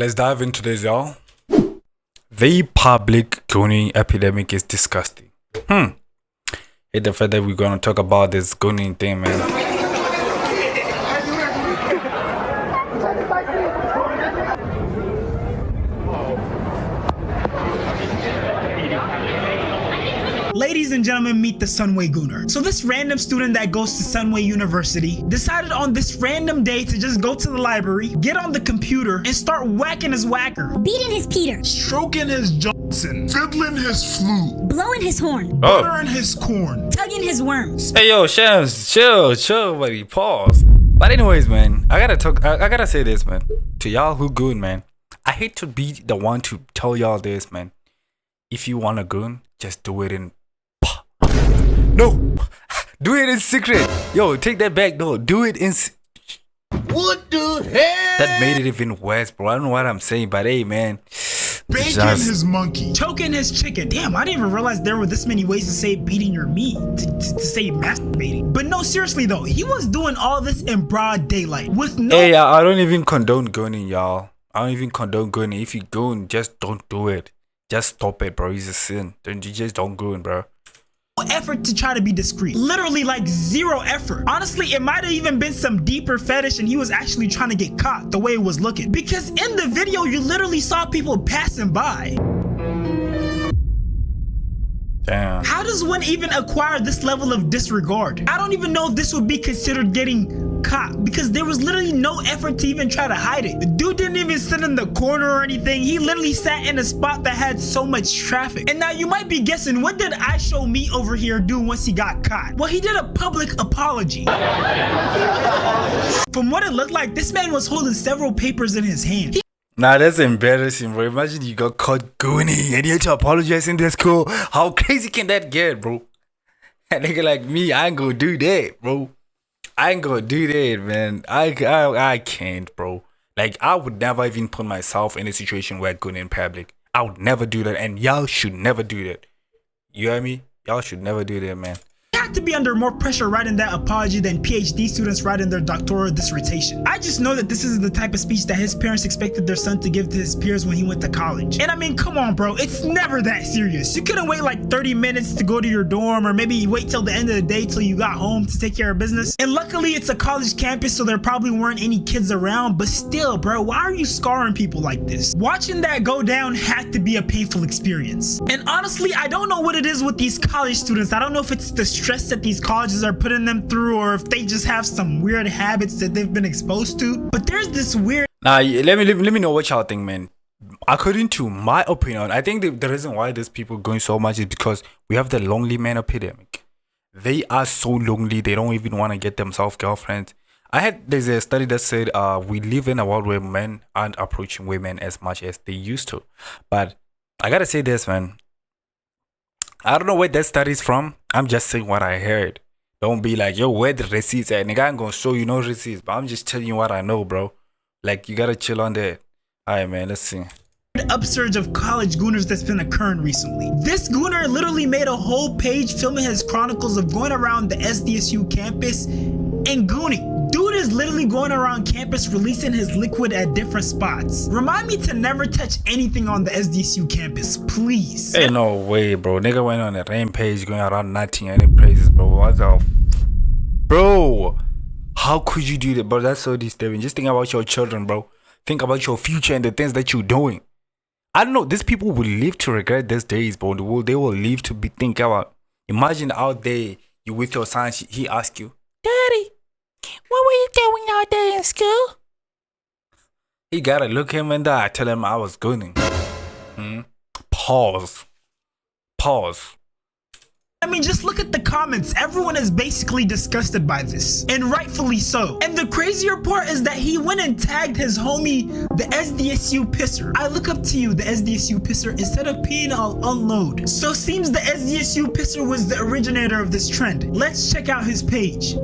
Let's dive into this, y'all. The public gooning epidemic is disgusting. Hate the fact that we're gonna talk about this gooning thing, man. Ladies and gentlemen, meet the Sunway Gooner. So this random student that goes to Sunway University decided on this random day to just go to the library, get on the computer, and start whacking his whacker. Beating his Peter. Stroking his Johnson. Fiddling his flute. Blowing his horn. Buttering his corn. Tugging his worms. Hey yo, Shams, chill, buddy. Pause. But anyways, man, I gotta say this, man. To y'all who goon, man. I hate to be the one to tell y'all this, man. If you want a goon, just do it in No, do it in secret. Yo, take that back. No, do it in. What the hell? That made it even worse, bro. I don't know what I'm saying, but hey, man. Baking his monkey. Choking his chicken. Damn, I didn't even realize there were this many ways to say beating your meat. To say masturbating. But no, seriously though, he was doing all this in broad daylight with no. Hey, I don't even condone gooning, y'all. I don't even condone gooning. If you goon, just don't do it. Just stop it, bro. It's a sin. You just don't goon, bro. Effort to try to be discreet. Literally like zero effort. Honestly, it might have even been some deeper fetish and he was actually trying to get caught the way it was looking. Because in the video, you literally saw people passing by. Damn. How does one even acquire this level of disregard? I don't even know if this would be considered getting caught because there was literally no effort to even try to hide it. The dude didn't even sit in the corner or anything. He literally sat in a spot that had so much traffic. And now you might be guessing, what did I Show Me over here do once he got caught? Well, he did a public apology. From what it looked like, this man was holding several papers in his hand. Nah, that's embarrassing, bro. Imagine you got caught gooning and you had to apologize in their school. How crazy can that get, bro? A nigga like me, I ain't gonna do that, bro. I ain't gonna do that, man. I can't, bro. Like, I would never even put myself in a situation where I go in public. I would never do that, and y'all should never do that. You hear me? Y'all should never do that, man. Had to be under more pressure writing that apology than PhD students writing their doctoral dissertation. I just know that this is the type of speech that his parents expected their son to give to his peers when he went to college. And I mean, come on, bro, it's never that serious. You couldn't wait like 30 minutes to go to your dorm, or maybe wait till the end of the day till you got home to take care of business. And luckily it's a college campus, so there probably weren't any kids around, but still, bro, why are you scarring people like this? Watching that go down had to be a painful experience. And honestly, I don't know what it is with these college students. I don't know if it's the stress that these colleges are putting them through, or if they just have some weird habits that they've been exposed to. But there's this weird. Nah, let me know what y'all think, man. According to my opinion, I think the reason why these people going so much is because we have the lonely man epidemic. They are so lonely, they don't even want to get themselves girlfriends. There's a study that said we live in a world where men aren't approaching women as much as they used to. But I gotta say this, man. I don't know where that study's from. I'm just saying what I heard. Don't be like, yo, where the receipts at? Nigga, I ain't gonna show you no receipts, but I'm just telling you what I know, bro. Like, you gotta chill on that. Alright, man, let's see. Upsurge of college gooners that's been occurring recently. This gooner literally made a whole page filming his chronicles of going around the SDSU campus and gooning. Dude is literally going around campus releasing his liquid at different spots. Remind me to never touch anything on the SDSU campus, please. Hey, no way, bro. Nigga went on a rampage going around 19 any places, bro. What the bro, how could you do that, bro? That's so disturbing. Just think about your children, bro. Think about your future and the things that you're doing. I don't know. These people will live to regret these days, bro. They will live to be think about. Imagine out there, you with your son, he asks you, Daddy, what were you doing out there in school? He gotta look him in the eye, tell him I was gooning. Pause. I mean, just look at the comments. Everyone is basically disgusted by this, and rightfully so. And the crazier part is that he went and tagged his homie, the SDSU pisser. I look up to you, the SDSU pisser. Instead of peeing, I'll unload. So seems the SDSU pisser was the originator of this trend. Let's check out his page.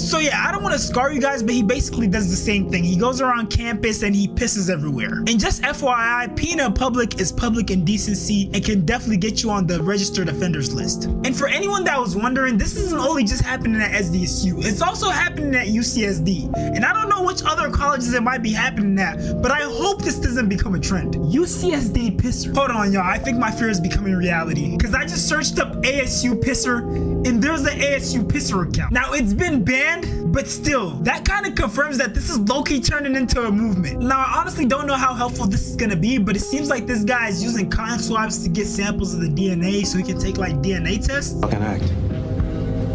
So yeah, I don't want to scar you guys, but he basically does the same thing. He goes around campus and he pisses everywhere. And just FYI, peeing in public is public indecency and can definitely get you on the registered offenders list. And for anyone that was wondering, this isn't only just happening at SDSU, it's also happening at UCSD. And I don't know which other colleges it might be happening at, but I hope this doesn't become a trend. UCSD pisser. Hold on, y'all. I think my fear is becoming reality. Because I just searched up ASU pisser, and there's an ASU pisser account. Now, it's been banned, but still, that kind of confirms that this is low-key turning into a movement. Now, I honestly don't know how helpful this is going to be, but it seems like this guy is using cotton swabs to get samples of the DNA so he can take, like, DNA tests. Fucking act.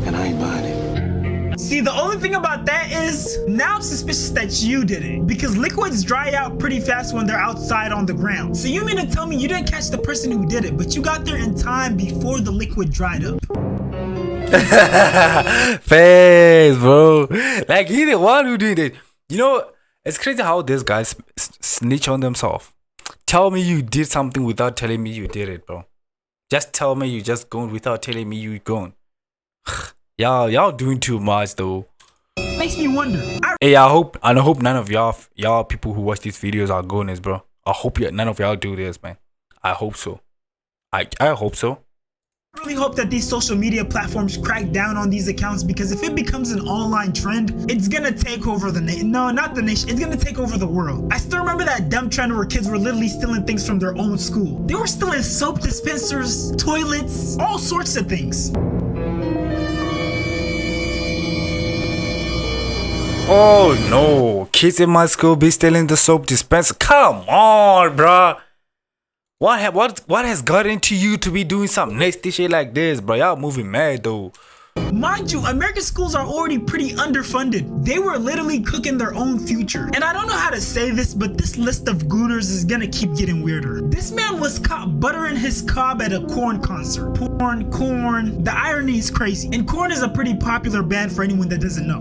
And I ain't buying it. See, the only thing about that is, now I'm suspicious that you did it, because liquids dry out pretty fast when they're outside on the ground. So you mean to tell me you didn't catch the person who did it, but you got there in time before the liquid dried up? Face, bro. Like, he the one who did it. You know, it's crazy how these guys snitch on themselves. Tell me you did something without telling me you did it, bro. Just tell me you just gone without telling me you gone. Y'all doing too much though. Makes me wonder. Hey, I hope none of y'all people who watch these videos are goners, bro. I hope none of y'all do this, man. I hope so. I hope so. I really hope that these social media platforms crack down on these accounts, because if it becomes an online trend, it's gonna take over the nation. No, not the nation. It's gonna take over the world. I still remember that dumb trend where kids were literally stealing things from their own school. They were stealing soap dispensers, toilets, all sorts of things. Oh no, kids in my school be stealing the soap dispenser. Come on, bruh. What has got into you to be doing some nasty shit like this, bro? Y'all moving mad though. Mind you, American schools are already pretty underfunded. They were literally cooking their own future. And I don't know how to say this, but this list of gooners is gonna keep getting weirder. This man was caught buttering his cob at a Korn concert. Korn. The irony is crazy. And Korn is a pretty popular band for anyone that doesn't know.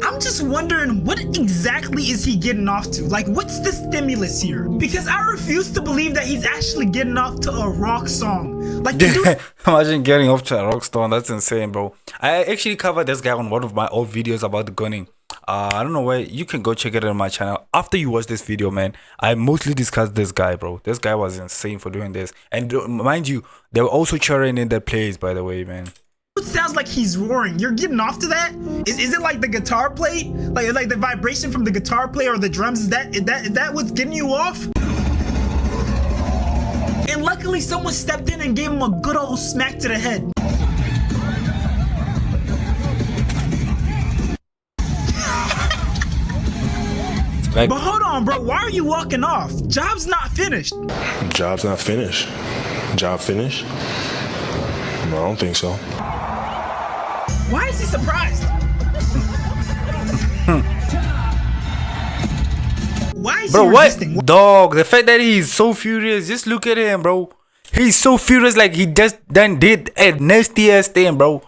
I'm just wondering, what exactly is he getting off to? Like, what's the stimulus here? Because I refuse to believe that he's actually getting off to a rock song. Like, imagine getting off to a rock song. That's insane, bro. I actually covered this guy on one of my old videos about the gunning. I don't know where you can go check it on my channel. After you watch this video, man, I mostly discussed this guy, bro. This guy was insane for doing this. And mind you, they were also cheering in that place, by the way, man. It sounds like he's roaring. You're getting off to that? Is it like the guitar play? Like the vibration from the guitar play or the drums? Is that what's getting you off? And luckily someone stepped in and gave him a good old smack to the head. But hold on, bro. Why are you walking off? Job's not finished. Job's not finished. Job finished? No, I don't think so. Why is he surprised? Why is bro, he resisting? What? Dog, the fact that he's so furious, just look at him, bro. He's so furious, like he just done did a nasty ass thing, bro.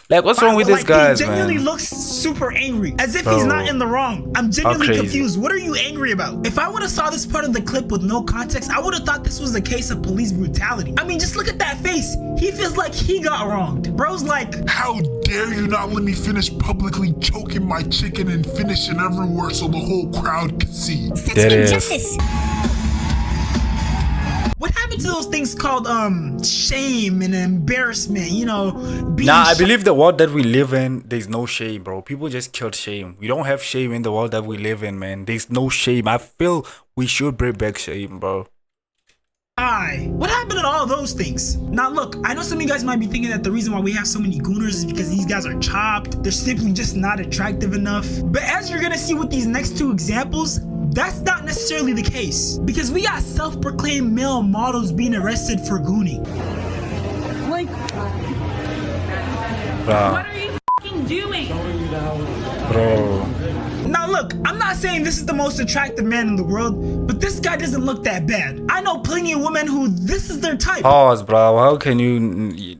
Like, what's wrong with this guy, man? He genuinely looks super angry, as if he's not in the wrong. I'm genuinely confused. What are you angry about? If I would have saw this part of the clip with no context, I would have thought this was a case of police brutality. I mean, just look at that face. He feels like he got wronged. Bro's like, how dare you not let me finish publicly choking my chicken and finishing everywhere so the whole crowd can see. Such injustice. What happened to those things called shame and embarrassment, you know? I believe the world that we live in, there's no shame, bro. People just killed shame. We don't have shame in the world that we live in, man. There's no shame. I feel we should bring back shame, bro. What happened to all those things? Now look, I know some of you guys might be thinking that the reason why we have so many gooners is because these guys are chopped. They're simply just not attractive enough. But as you're gonna see with these next two examples, that's not necessarily the case, because we got self-proclaimed male models being arrested for gooning. Like, what are you f***ing doing? Bro. Now look, I'm not saying this is the most attractive man in the world, but this guy doesn't look that bad. I know plenty of women who this is their type. Pause, bro. How can you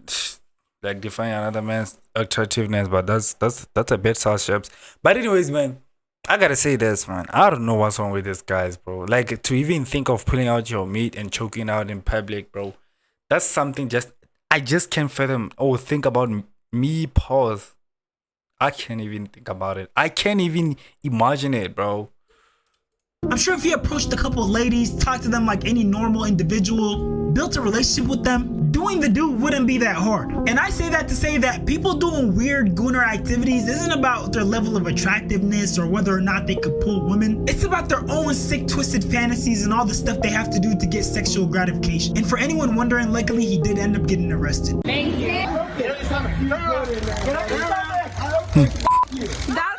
like define another man's attractiveness? But that's a bit sauce, Sheps. But anyways, man, I gotta say this, man. I don't know what's wrong with these guys, bro. Like, to even think of pulling out your meat and choking out in public, bro. That's something I just can't fathom. Oh, think about me, pause. I can't even think about it. I can't even imagine it, bro. I'm sure if he approached a couple of ladies, talked to them like any normal individual, built a relationship with them, doing the do wouldn't be that hard. And I say that to say that people doing weird gooner activities isn't about their level of attractiveness or whether or not they could pull women. It's about their own sick, twisted fantasies and all the stuff they have to do to get sexual gratification. And for anyone wondering, luckily he did end up getting arrested.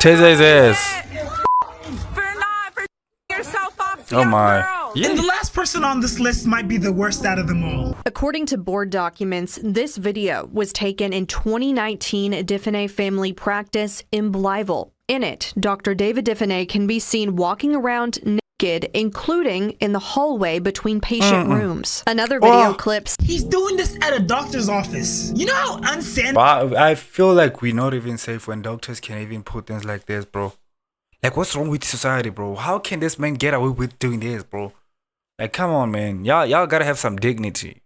Tase his ass. Oh my. Yeah. And the last person on this list might be the worst out of them all. According to board documents, this video was taken in 2019 Diffenay family practice in Blytheville. In it, Dr. David Diffenay can be seen walking around naked, including in the hallway between patient rooms. Another video clips. He's doing this at a doctor's office. You know how unsanitary. But I feel like we're not even safe when doctors can even put things like this, bro. Like, what's wrong with society, bro? How can this man get away with doing this, bro? Like, come on, man. Y'all gotta have some dignity.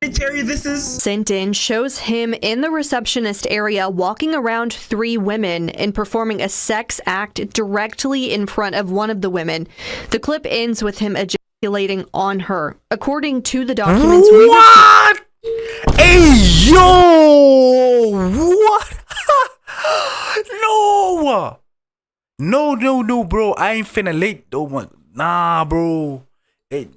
This is Sent in shows him in the receptionist area walking around 3 women and performing a sex act directly in front of one of the women. The clip ends with him ejaculating on her. According to the documents, what? Hey, yo! What? No, bro. I ain't finna late though. Nah, bro.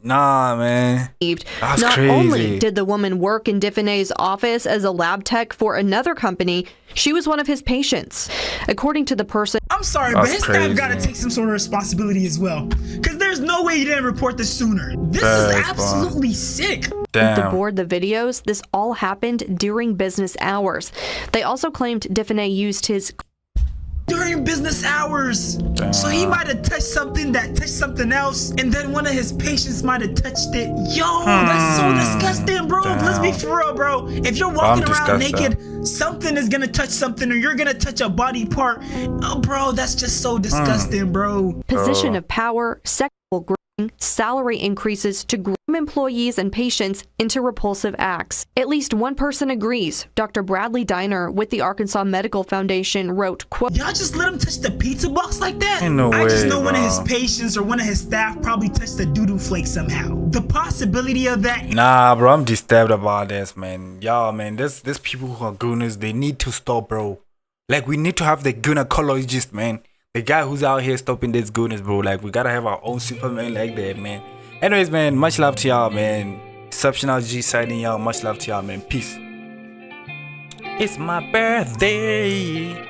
Nah, man. That's Not crazy. only did the woman work in Diffenay's office as a lab tech for another company, she was one of his patients. According to the person, I'm sorry, but his staff gotta take some sort of responsibility as well. Because there's no way you didn't report this sooner. This is absolutely sick. Damn. to board the videos, this all happened during business hours. They also claimed Diffenay used his during business hours. So he might have touched something that touched something else, and then one of his patients might have touched it. Yo, that's so disgusting, bro. Let's be for real, bro. If you're walking around naked, something is gonna touch something, or you're gonna touch a body part. Oh, bro, that's just so disgusting, bro. position of power, sexual grooming, salary increases to groom employees and patients into repulsive acts. At least one person agrees. Dr. Bradley Diner with the Arkansas Medical Foundation wrote, quote, y'all just let him touch the pizza box like that? Ain't no I just way, know one of his bro. patients or one of his staff probably touched the doo-doo flake somehow. The possibility of that. Nah, bro, I'm disturbed about this, man. Y'all, man, there's people who are gooners. They need to stop, bro. Like, we need to have the gynecologist, man. The guy who's out here stopping these gooners, bro. Like, we gotta have our own Superman like that, man. Anyways, man, much love to y'all, man. Exceptional G signing y'all. Much love to y'all, man. Peace. It's my birthday.